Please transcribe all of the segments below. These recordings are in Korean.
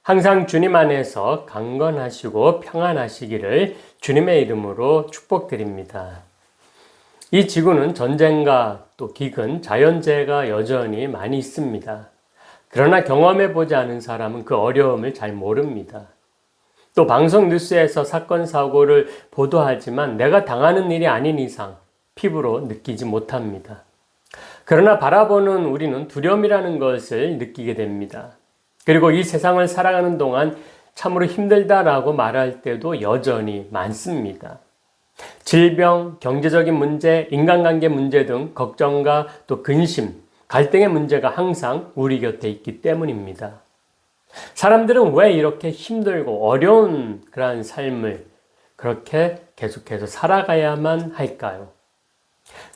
항상 주님 안에서 강건하시고 평안하시기를 주님의 이름으로 축복드립니다. 이 지구는 전쟁과 또 기근, 자연재해가 여전히 많이 있습니다. 그러나 경험해보지 않은 사람은 그 어려움을 잘 모릅니다. 또 방송 뉴스에서 사건, 사고를 보도하지만 내가 당하는 일이 아닌 이상 피부로 느끼지 못합니다. 그러나 바라보는 우리는 두려움이라는 것을 느끼게 됩니다. 그리고 이 세상을 살아가는 동안 참으로 힘들다라고 말할 때도 여전히 많습니다. 질병, 경제적인 문제, 인간관계 문제 등 걱정과 또 근심, 갈등의 문제가 항상 우리 곁에 있기 때문입니다. 사람들은 왜 이렇게 힘들고 어려운 그러한 삶을 그렇게 계속해서 살아가야만 할까요?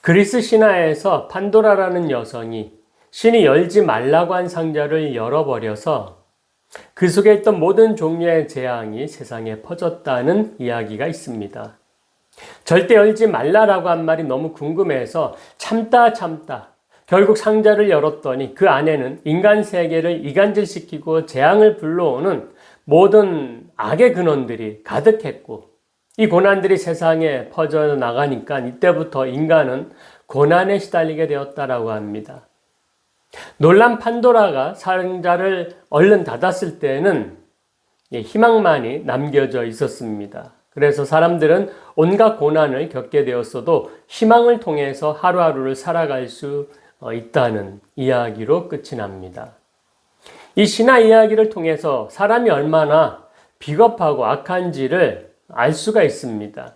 그리스 신화에서 판도라라는 여성이 신이 열지 말라고 한 상자를 열어버려서 그 속에 있던 모든 종류의 재앙이 세상에 퍼졌다는 이야기가 있습니다. 절대 열지 말라라고 한 말이 너무 궁금해서 참다 결국 상자를 열었더니 그 안에는 인간 세계를 이간질시키고 재앙을 불러오는 모든 악의 근원들이 가득했고 이 고난들이 세상에 퍼져나가니까 이때부터 인간은 고난에 시달리게 되었다라고 합니다. 놀란 판도라가 상자를 얼른 닫았을 때는 희망만이 남겨져 있었습니다. 그래서 사람들은 온갖 고난을 겪게 되었어도 희망을 통해서 하루하루를 살아갈 수 있다는 이야기로 끝이 납니다. 이 신화 이야기를 통해서 사람이 얼마나 비겁하고 악한지를 알 수가 있습니다.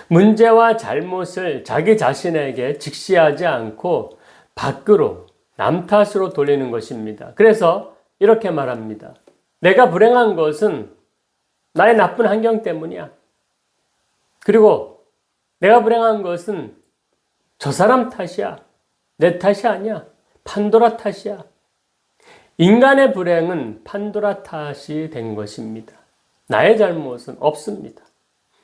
문제와 잘못을 자기 자신에게 직시하지 않고 밖으로 남 탓으로 돌리는 것입니다. 그래서 이렇게 말합니다. 내가 불행한 것은 나의 나쁜 환경 때문이야. 그리고 내가 불행한 것은 저 사람 탓이야. 내 탓이 아니야. 판도라 탓이야. 인간의 불행은 판도라 탓이 된 것입니다. 나의 잘못은 없습니다.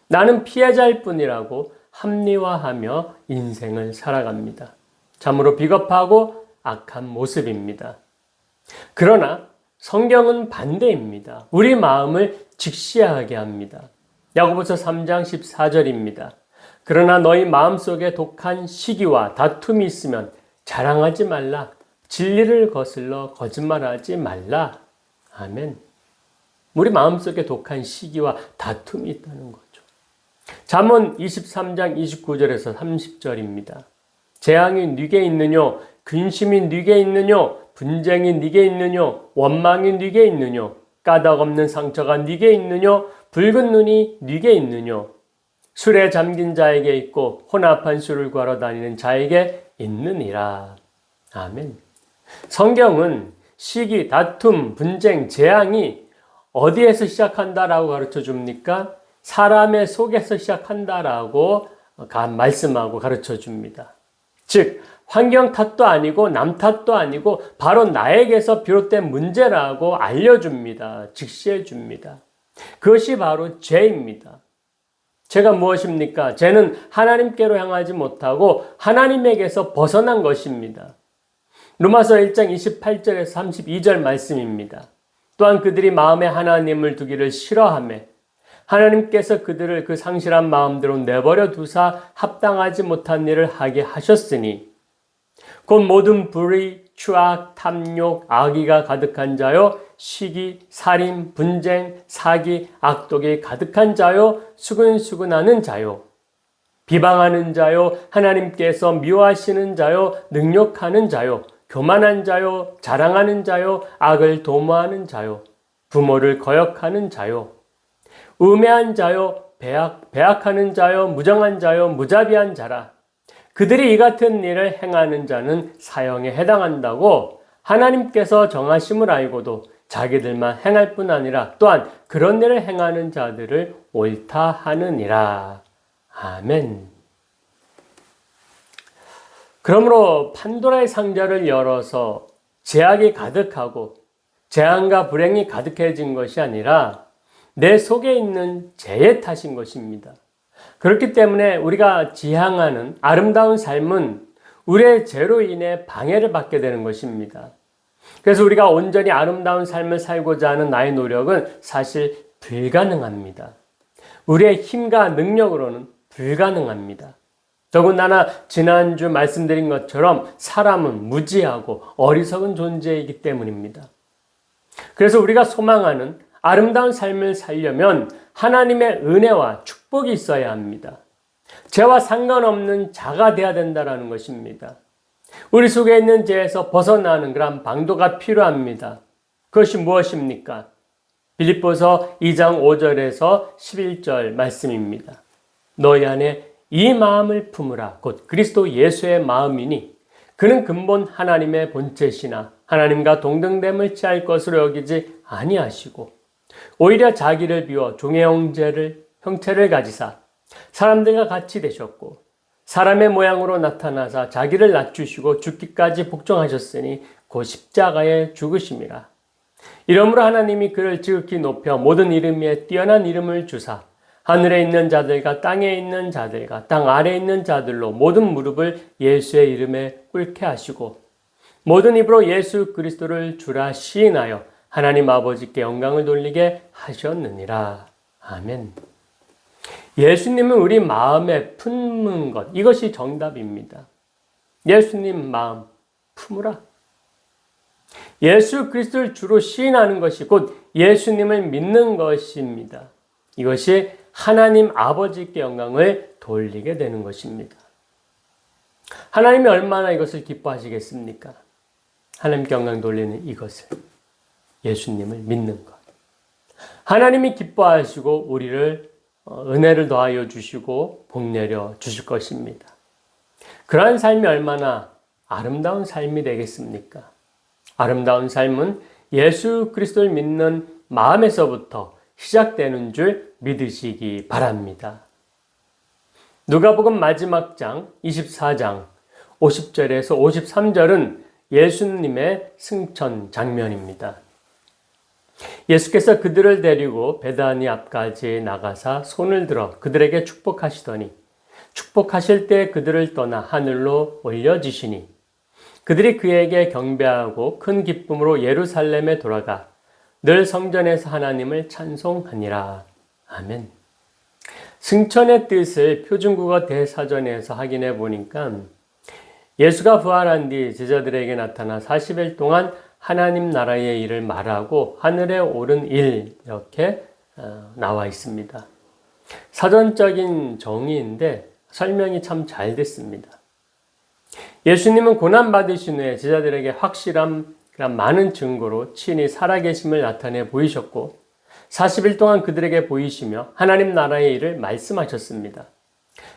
나는 피해자일 뿐이라고 합리화하며 인생을 살아갑니다. 참으로 비겁하고 악한 모습입니다. 그러나 성경은 반대입니다. 우리 마음을 직시하게 합니다. 야고보서 3장 14절입니다. 그러나 너희 마음속에 독한 시기와 다툼이 있으면 자랑하지 말라. 진리를 거슬러 거짓말하지 말라. 아멘. 우리 마음속에 독한 시기와 다툼이 있다는 거죠. 잠언 23장 29절에서 30절입니다. 재앙이 네게 있느뇨? 근심이 네게 있느뇨? 분쟁이 네게 있느뇨? 원망이 네게 있느뇨? 까닭 없는 상처가 네게 있느뇨? 붉은 눈이 네게 있느뇨? 술에 잠긴 자에게 있고 혼합한 술을 구하러 다니는 자에게 있느니라. 아멘. 성경은 시기, 다툼, 분쟁, 재앙이 어디에서 시작한다라고 가르쳐 줍니까? 사람의 속에서 시작한다라고 말씀하고 가르쳐 줍니다. 즉 환경 탓도 아니고 남 탓도 아니고 바로 나에게서 비롯된 문제라고 알려줍니다. 직시해 줍니다. 그것이 바로 죄입니다. 죄가 무엇입니까? 죄는 하나님께로 향하지 못하고 하나님에게서 벗어난 것입니다. 로마서 1장 28절에서 32절 말씀입니다. 또한 그들이 마음에 하나님을 두기를 싫어하며 하나님께서 그들을 그 상실한 마음대로 내버려 두사 합당하지 못한 일을 하게 하셨으니 곧 모든 불의, 추악, 탐욕, 악의가 가득한 자요 시기, 살인, 분쟁, 사기, 악독이 가득한 자요 수근수근하는 자요 비방하는 자요 하나님께서 미워하시는 자요 능욕하는 자요 교만한 자요 자랑하는 자요 악을 도모하는 자요 부모를 거역하는 자요 우매한 자요 배악하는 자요 무정한 자요 무자비한 자라. 그들이 이 같은 일을 행하는 자는 사형에 해당한다고 하나님께서 정하심을 알고도 자기들만 행할 뿐 아니라 또한 그런 일을 행하는 자들을 옳다 하느니라. 아멘. 그러므로 판도라의 상자를 열어서 죄악이 가득하고 재앙과 불행이 가득해진 것이 아니라 내 속에 있는 죄의 탓인 것입니다. 그렇기 때문에 우리가 지향하는 아름다운 삶은 우리의 죄로 인해 방해를 받게 되는 것입니다. 그래서 우리가 온전히 아름다운 삶을 살고자 하는 나의 노력은 사실 불가능합니다. 우리의 힘과 능력으로는 불가능합니다. 더군다나 지난주 말씀드린 것처럼 사람은 무지하고 어리석은 존재이기 때문입니다. 그래서 우리가 소망하는 아름다운 삶을 살려면 하나님의 은혜와 축복이 있어야 합니다. 죄와 상관없는 자가 되어야 된다는 것입니다. 우리 속에 있는 죄에서 벗어나는 그런 방도가 필요합니다. 그것이 무엇입니까? 빌립보서 2장 5절에서 11절 말씀입니다. 너희 안에 이 마음을 품으라. 곧 그리스도 예수의 마음이니 그는 근본 하나님의 본체시나 하나님과 동등됨을 취할 것으로 여기지 아니하시고 오히려 자기를 비워 종의 형체를 가지사 사람들과 같이 되셨고 사람의 모양으로 나타나사 자기를 낮추시고 죽기까지 복종하셨으니 곧 십자가에 죽으심이라. 이러므로 하나님이 그를 지극히 높여 모든 이름 위에 뛰어난 이름을 주사 하늘에 있는 자들과 땅에 있는 자들과 땅 아래에 있는 자들로 모든 무릎을 예수의 이름에 꿇게 하시고 모든 입으로 예수 그리스도를 주라 시인하여 하나님 아버지께 영광을 돌리게 하셨느니라. 아멘. 예수님은 우리 마음에 품는 것, 이것이 정답입니다. 예수님 마음 품으라. 예수 그리스도를 주로 시인하는 것이 곧 예수님을 믿는 것입니다. 이것이 하나님 아버지께 영광을 돌리게 되는 것입니다. 하나님이 얼마나 이것을 기뻐하시겠습니까? 하나님께 영광 돌리는 이것을, 예수님을 믿는 것. 하나님이 기뻐하시고 우리를 은혜를 더하여 주시고 복 내려 주실 것입니다. 그러한 삶이 얼마나 아름다운 삶이 되겠습니까? 아름다운 삶은 예수 그리스도를 믿는 마음에서부터 시작되는 줄 믿으시기 바랍니다. 누가복음 마지막 장 24장 50절에서 53절은 예수님의 승천 장면입니다. 예수께서 그들을 데리고 베다니 앞까지 나가사 손을 들어 그들에게 축복하시더니 축복하실 때 그들을 떠나 하늘로 올려지시니 그들이 그에게 경배하고 큰 기쁨으로 예루살렘에 돌아가 늘 성전에서 하나님을 찬송하니라. 아멘. 승천의 뜻을 표준국어 대사전에서 확인해 보니까 예수가 부활한 뒤 제자들에게 나타나 40일 동안 하나님 나라의 일을 말하고 하늘에 오른 일, 이렇게 나와 있습니다. 사전적인 정의인데 설명이 참 잘 됐습니다. 예수님은 고난받으신 후에 제자들에게 확실한 많은 증거로 친히 살아계심을 나타내 보이셨고 40일 동안 그들에게 보이시며 하나님 나라의 일을 말씀하셨습니다.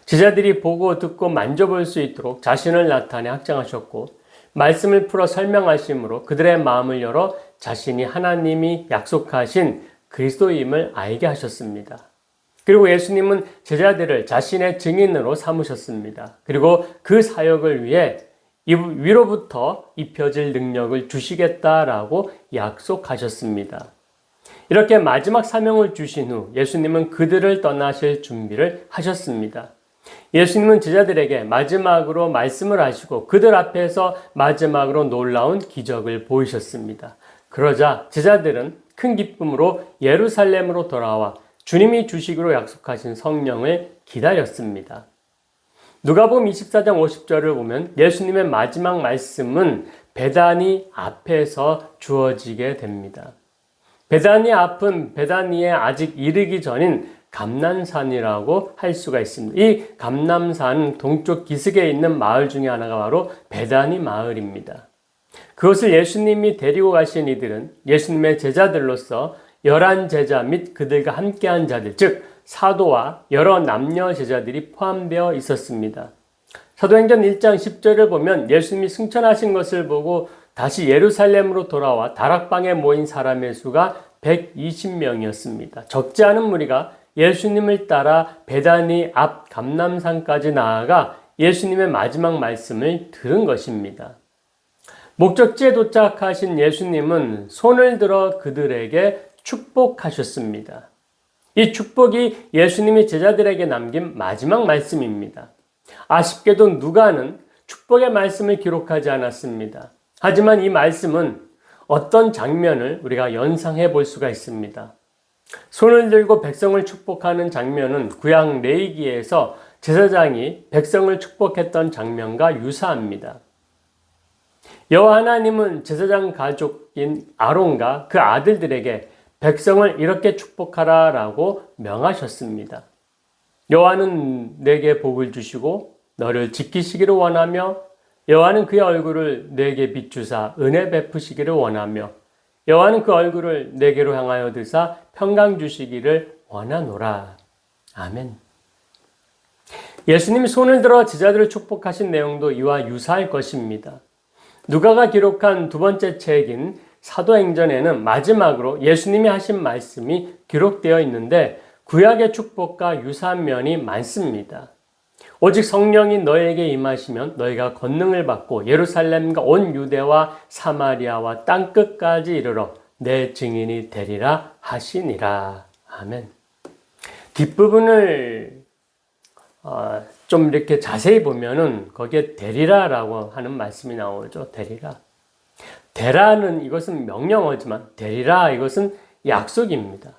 제자들이 보고 듣고 만져볼 수 있도록 자신을 나타내 확장하셨고 말씀을 풀어 설명하심으로 그들의 마음을 열어 자신이 하나님이 약속하신 그리스도임을 알게 하셨습니다. 그리고 예수님은 제자들을 자신의 증인으로 삼으셨습니다. 그리고 그 사역을 위해 위로부터 입혀질 능력을 주시겠다라고 약속하셨습니다. 이렇게 마지막 사명을 주신 후 예수님은 그들을 떠나실 준비를 하셨습니다. 예수님은 제자들에게 마지막으로 말씀을 하시고 그들 앞에서 마지막으로 놀라운 기적을 보이셨습니다. 그러자 제자들은 큰 기쁨으로 예루살렘으로 돌아와 주님이 주시기로 약속하신 성령을 기다렸습니다. 누가복음 24장 50절을 보면 예수님의 마지막 말씀은 베다니 앞에서 주어지게 됩니다. 베다니 앞은 베다니에 아직 이르기 전인 감남산이라고 할 수가 있습니다. 이 감남산 동쪽 기슭에 있는 마을 중에 하나가 바로 베다니 마을입니다. 그것을 예수님이 데리고 가신 이들은 예수님의 제자들로서 11제자 및 그들과 함께한 자들, 즉 사도와 여러 남녀 제자들이 포함되어 있었습니다. 사도행전 1장 10절을 보면 예수님이 승천하신 것을 보고 다시 예루살렘으로 돌아와 다락방에 모인 사람의 수가 120명이었습니다. 적지 않은 무리가 예수님을 따라 베다니 앞 감남산까지 나아가 예수님의 마지막 말씀을 들은 것입니다. 목적지에 도착하신 예수님은 손을 들어 그들에게 축복하셨습니다. 이 축복이 예수님이 제자들에게 남긴 마지막 말씀입니다. 아쉽게도 누가는 축복의 말씀을 기록하지 않았습니다. 하지만 이 말씀은 어떤 장면을 우리가 연상해 볼 수가 있습니다. 손을 들고 백성을 축복하는 장면은 구약 레위기에서 제사장이 백성을 축복했던 장면과 유사합니다. 여호와 하나님은 제사장 가족인 아론과 그 아들들에게 백성을 이렇게 축복하라라고 명하셨습니다. 여호와는 내게 복을 주시고 너를 지키시기를 원하며 여호와는 그의 얼굴을 내게 비추사 은혜 베푸시기를 원하며 여호와는 그 얼굴을 내게로 향하여 드사 평강 주시기를 원하노라. 아멘. 예수님이 손을 들어 제자들을 축복하신 내용도 이와 유사할 것입니다. 누가가 기록한 두 번째 책인 사도행전에는 마지막으로 예수님이 하신 말씀이 기록되어 있는데 구약의 축복과 유사한 면이 많습니다. 오직 성령이 너에게 임하시면 너희가 권능을 받고 예루살렘과 온 유대와 사마리아와 땅끝까지 이르러 내 증인이 되리라 하시니라. 아멘. 뒷부분을 좀 이렇게 자세히 보면은 거기에 되리라라고 하는 말씀이 나오죠. 되리라. 되라는 이것은 명령어지만 되리라 이것은 약속입니다.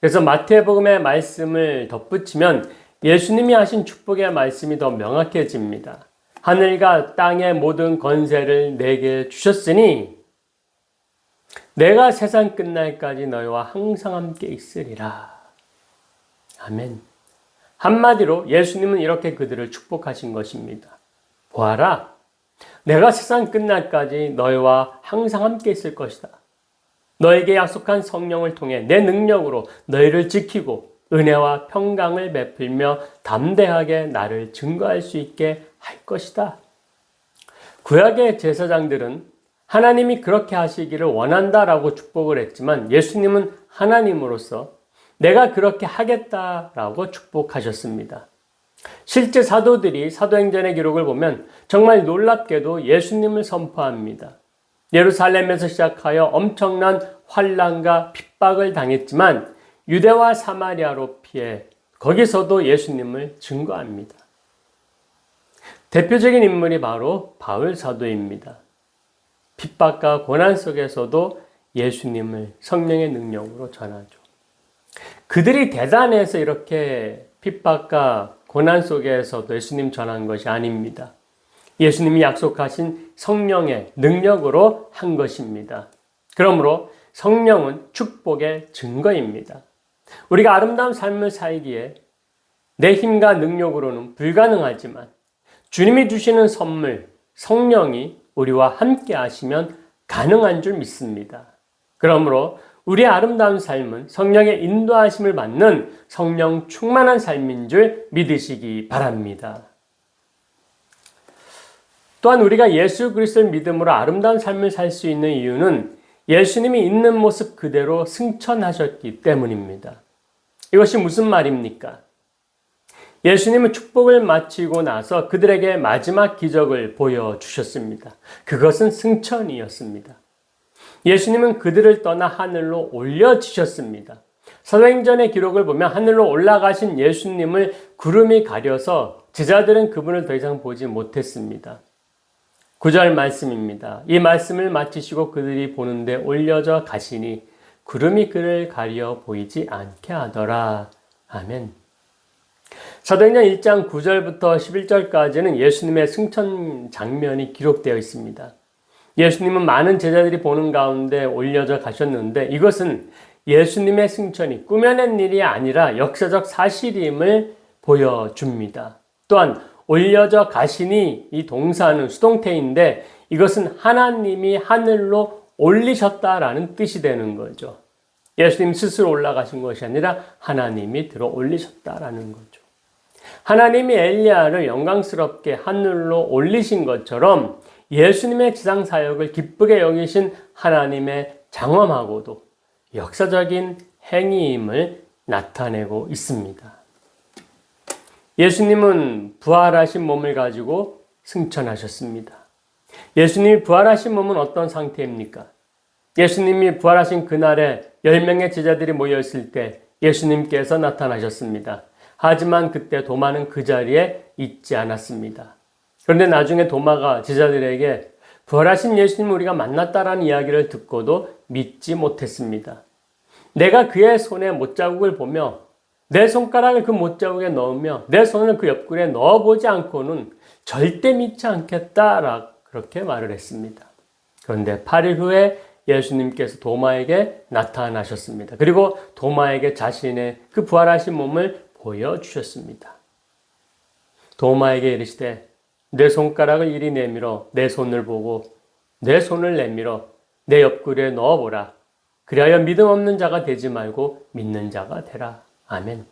그래서 마태복음의 말씀을 덧붙이면 예수님이 하신 축복의 말씀이 더 명확해집니다. 하늘과 땅의 모든 권세를 내게 주셨으니 내가 세상 끝날까지 너희와 항상 함께 있으리라. 아멘. 한마디로 예수님은 이렇게 그들을 축복하신 것입니다. 보아라, 내가 세상 끝날까지 너희와 항상 함께 있을 것이다. 너에게 약속한 성령을 통해 내 능력으로 너희를 지키고 은혜와 평강을 베풀며 담대하게 나를 증거할 수 있게 할 것이다. 구약의 제사장들은 하나님이 그렇게 하시기를 원한다라고 축복을 했지만 예수님은 하나님으로서 내가 그렇게 하겠다라고 축복하셨습니다. 실제 사도들이 사도행전의 기록을 보면 정말 놀랍게도 예수님을 선포합니다. 예루살렘에서 시작하여 엄청난 환난과 핍박을 당했지만 유대와 사마리아로 피해 거기서도 예수님을 증거합니다. 대표적인 인물이 바로 바울 사도입니다. 핍박과 고난 속에서도 예수님을 성령의 능력으로 전하죠. 그들이 대단해서 이렇게 핍박과 고난 속에서도 예수님 전한 것이 아닙니다. 예수님이 약속하신 성령의 능력으로 한 것입니다. 그러므로 성령은 축복의 증거입니다. 우리가 아름다운 삶을 살기에 내 힘과 능력으로는 불가능하지만 주님이 주시는 선물, 성령이 우리와 함께 하시면 가능한 줄 믿습니다. 그러므로 우리의 아름다운 삶은 성령의 인도하심을 받는 성령 충만한 삶인 줄 믿으시기 바랍니다. 또한 우리가 예수 그리스도를 믿음으로 아름다운 삶을 살 수 있는 이유는 예수님이 있는 모습 그대로 승천하셨기 때문입니다. 이것이 무슨 말입니까? 예수님은 축복을 마치고 나서 그들에게 마지막 기적을 보여주셨습니다. 그것은 승천이었습니다. 예수님은 그들을 떠나 하늘로 올려지셨습니다. 사도행전의 기록을 보면 하늘로 올라가신 예수님을 구름이 가려서 제자들은 그분을 더 이상 보지 못했습니다. 9절 말씀입니다. 이 말씀을 마치시고 그들이 보는데 올려져 가시니 구름이 그를 가려 보이지 않게 하더라. 아멘. 사도행전 1장 9절부터 11절까지는 예수님의 승천 장면이 기록되어 있습니다. 예수님은 많은 제자들이 보는 가운데 올려져 가셨는데 이것은 예수님의 승천이 꾸며낸 일이 아니라 역사적 사실임을 보여줍니다. 또한 올려져 가시니 이 동사는 수동태인데 이것은 하나님이 하늘로 올리셨다라는 뜻이 되는 거죠. 예수님 스스로 올라가신 것이 아니라 하나님이 들어 올리셨다라는 거죠. 하나님이 엘리야를 영광스럽게 하늘로 올리신 것처럼 예수님의 지상 사역을 기쁘게 여기신 하나님의 장엄하고도 역사적인 행위임을 나타내고 있습니다. 예수님은 부활하신 몸을 가지고 승천하셨습니다. 예수님이 부활하신 몸은 어떤 상태입니까? 예수님이 부활하신 그날에 10명의 제자들이 모여있을 때 예수님께서 나타나셨습니다. 하지만 그때 도마는 그 자리에 있지 않았습니다. 그런데 나중에 도마가 제자들에게 부활하신 예수님을 우리가 만났다라는 이야기를 듣고도 믿지 못했습니다. 내가 그의 손에 못자국을 보며 내 손가락을 그 못자국에 넣으며 내 손을 그 옆구리에 넣어보지 않고는 절대 믿지 않겠다라 그렇게 말을 했습니다. 그런데 8일 후에 예수님께서 도마에게 나타나셨습니다. 그리고 도마에게 자신의 그 부활하신 몸을 보여주셨습니다. 도마에게 이르시되 내 손가락을 이리 내밀어 내 손을 보고 내 손을 내밀어 내 옆구리에 넣어보라. 그리하여 믿음 없는 자가 되지 말고 믿는 자가 되라. 아멘.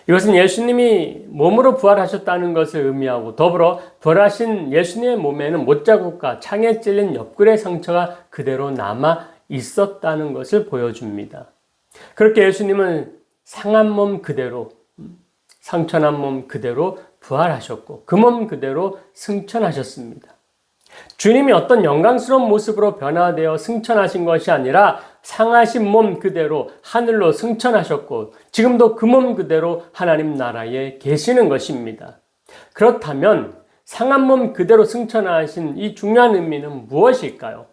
이것은 예수님이 몸으로 부활하셨다는 것을 의미하고 더불어 부활하신 예수님의 몸에는 못자국과 창에 찔린 옆구리의 상처가 그대로 남아 있었다는 것을 보여줍니다. 그렇게 예수님은 상한 몸 그대로, 상처난 몸 그대로 부활하셨고 그 몸 그대로 승천하셨습니다. 주님이 어떤 영광스러운 모습으로 변화되어 승천하신 것이 아니라 상하신 몸 그대로 하늘로 승천하셨고 지금도 그 몸 그대로 하나님 나라에 계시는 것입니다. 그렇다면 상한 몸 그대로 승천하신 이 중요한 의미는 무엇일까요?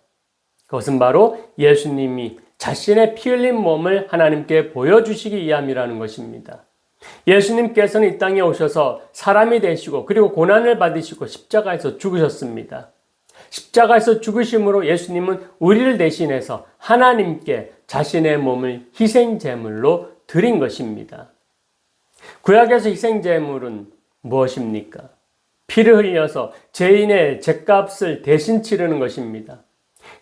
그것은 바로 예수님이 자신의 피 흘린 몸을 하나님께 보여주시기 위함이라는 것입니다. 예수님께서는 이 땅에 오셔서 사람이 되시고 그리고 고난을 받으시고 십자가에서 죽으셨습니다. 십자가에서 죽으심으로 예수님은 우리를 대신해서 하나님께 자신의 몸을 희생제물로 드린 것입니다. 구약에서 희생제물은 무엇입니까? 피를 흘려서 죄인의 죄값을 대신 치르는 것입니다.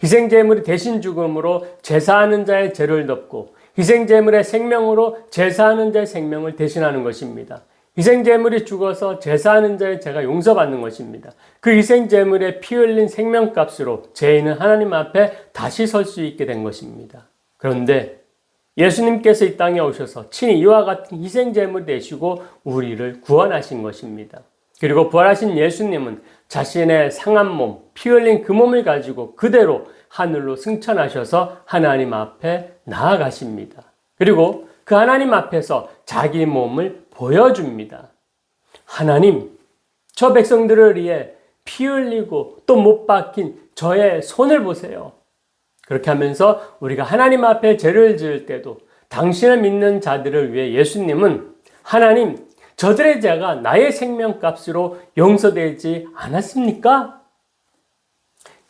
희생제물이 대신 죽음으로 제사하는 자의 죄를 덮고 희생제물의 생명으로 제사하는 자의 생명을 대신하는 것입니다. 희생제물이 죽어서 제사하는 자의 죄가 용서받는 것입니다. 그 희생제물에 피 흘린 생명값으로 죄인은 하나님 앞에 다시 설 수 있게 된 것입니다. 그런데 예수님께서 이 땅에 오셔서 친히 이와 같은 희생제물 되시고 우리를 구원하신 것입니다. 그리고 부활하신 예수님은 자신의 상한 몸, 피 흘린 그 몸을 가지고 그대로 하늘로 승천하셔서 하나님 앞에 나아가십니다. 그리고 그 하나님 앞에서 자기 몸을 보여줍니다. 하나님, 저 백성들을 위해 피 흘리고 또 못 박힌 저의 손을 보세요. 그렇게 하면서 우리가 하나님 앞에 죄를 지을 때도 당신을 믿는 자들을 위해 예수님은 하나님, 저들의 죄가 나의 생명값으로 용서되지 않았습니까?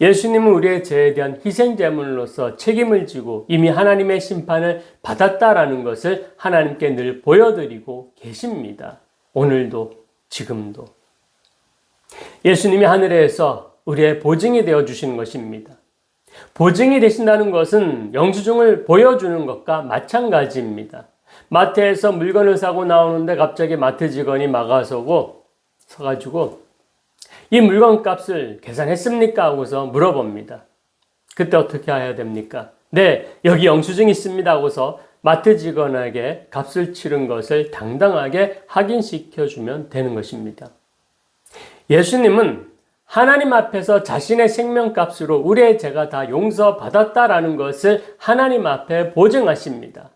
예수님은 우리의 죄에 대한 희생제물로서 책임을 지고 이미 하나님의 심판을 받았다라는 것을 하나님께 늘 보여드리고 계십니다. 오늘도 지금도. 예수님이 하늘에서 우리의 보증이 되어주시는 것입니다. 보증이 되신다는 것은 영수증을 보여주는 것과 마찬가지입니다. 마트에서 물건을 사고 나오는데 갑자기 마트 직원이 서가지고 이 물건 값을 계산했습니까? 하고서 물어봅니다. 그때 어떻게 해야 됩니까? 네, 여기 영수증이 있습니다. 하고서 마트 직원에게 값을 치른 것을 당당하게 확인시켜주면 되는 것입니다. 예수님은 하나님 앞에서 자신의 생명값으로 우리의 죄가 다 용서받았다라는 것을 하나님 앞에 보증하십니다.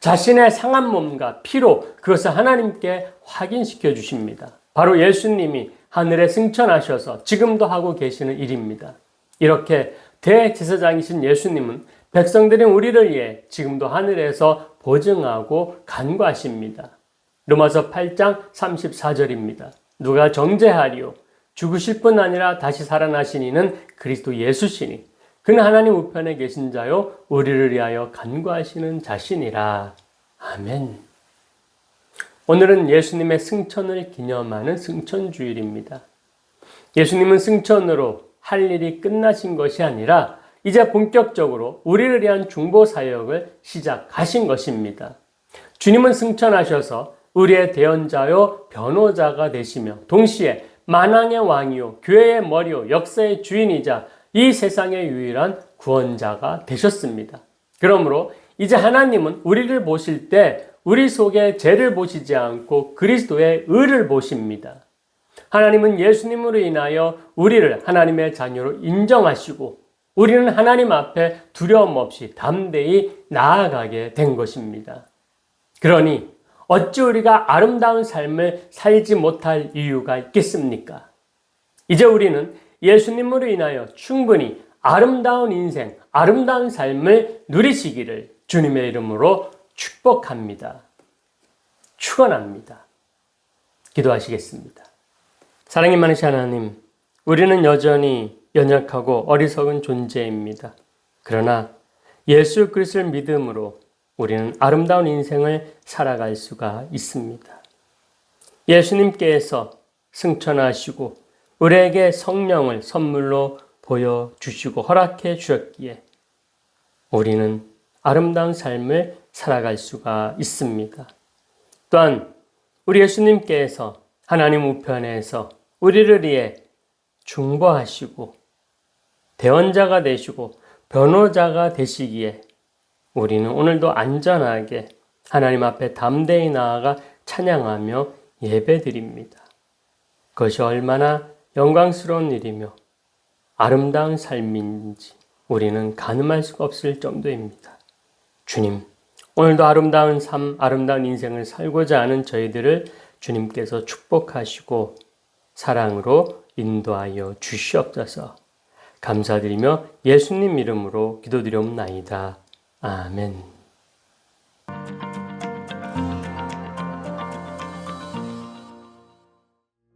자신의 상한 몸과 피로 그것을 하나님께 확인시켜 주십니다. 바로 예수님이 하늘에 승천하셔서 지금도 하고 계시는 일입니다. 이렇게 대제사장이신 예수님은 백성들인 우리를 위해 지금도 하늘에서 보증하고 간구하십니다. 로마서 8장 34절입니다. 누가 정죄하리요? 죽으실 뿐 아니라 다시 살아나신 이는 그리스도 예수시니 그는 하나님 우편에 계신 자요 우리를 위하여 간구하시는 자신이라. 아멘. 오늘은 예수님의 승천을 기념하는 승천주일입니다. 예수님은 승천으로 할 일이 끝나신 것이 아니라 이제 본격적으로 우리를 위한 중보 사역을 시작하신 것입니다. 주님은 승천하셔서 우리의 대언자요 변호자가 되시며 동시에 만왕의 왕이요 교회의 머리요 역사의 주인이자 이 세상의 유일한 구원자가 되셨습니다. 그러므로 이제 하나님은 우리를 보실 때 우리 속에 죄를 보시지 않고 그리스도의 의를 보십니다. 하나님은 예수님으로 인하여 우리를 하나님의 자녀로 인정하시고 우리는 하나님 앞에 두려움 없이 담대히 나아가게 된 것입니다. 그러니 어찌 우리가 아름다운 삶을 살지 못할 이유가 있겠습니까? 이제 우리는 예수님으로 인하여 충분히 아름다운 인생, 아름다운 삶을 누리시기를 주님의 이름으로 축복합니다. 축원합니다. 기도하시겠습니다. 사랑이 많으신 하나님, 우리는 여전히 연약하고 어리석은 존재입니다. 그러나 예수 그리스도를 믿음으로 우리는 아름다운 인생을 살아갈 수가 있습니다. 예수님께서 승천하시고 우리에게 성령을 선물로 보여주시고 허락해 주셨기에 우리는 아름다운 삶을 살아갈 수가 있습니다. 또한 우리 예수님께서 하나님 우편에서 우리를 위해 중보하시고 대언자가 되시고 변호자가 되시기에 우리는 오늘도 안전하게 하나님 앞에 담대히 나아가 찬양하며 예배드립니다. 그것이 얼마나 영광스러운 일이며 아름다운 삶인지 우리는 가늠할 수가 없을 정도입니다. 주님, 오늘도 아름다운 삶, 아름다운 인생을 살고자 하는 저희들을 주님께서 축복하시고 사랑으로 인도하여 주시옵소서. 감사드리며 예수님 이름으로 기도드리옵나이다. 아멘.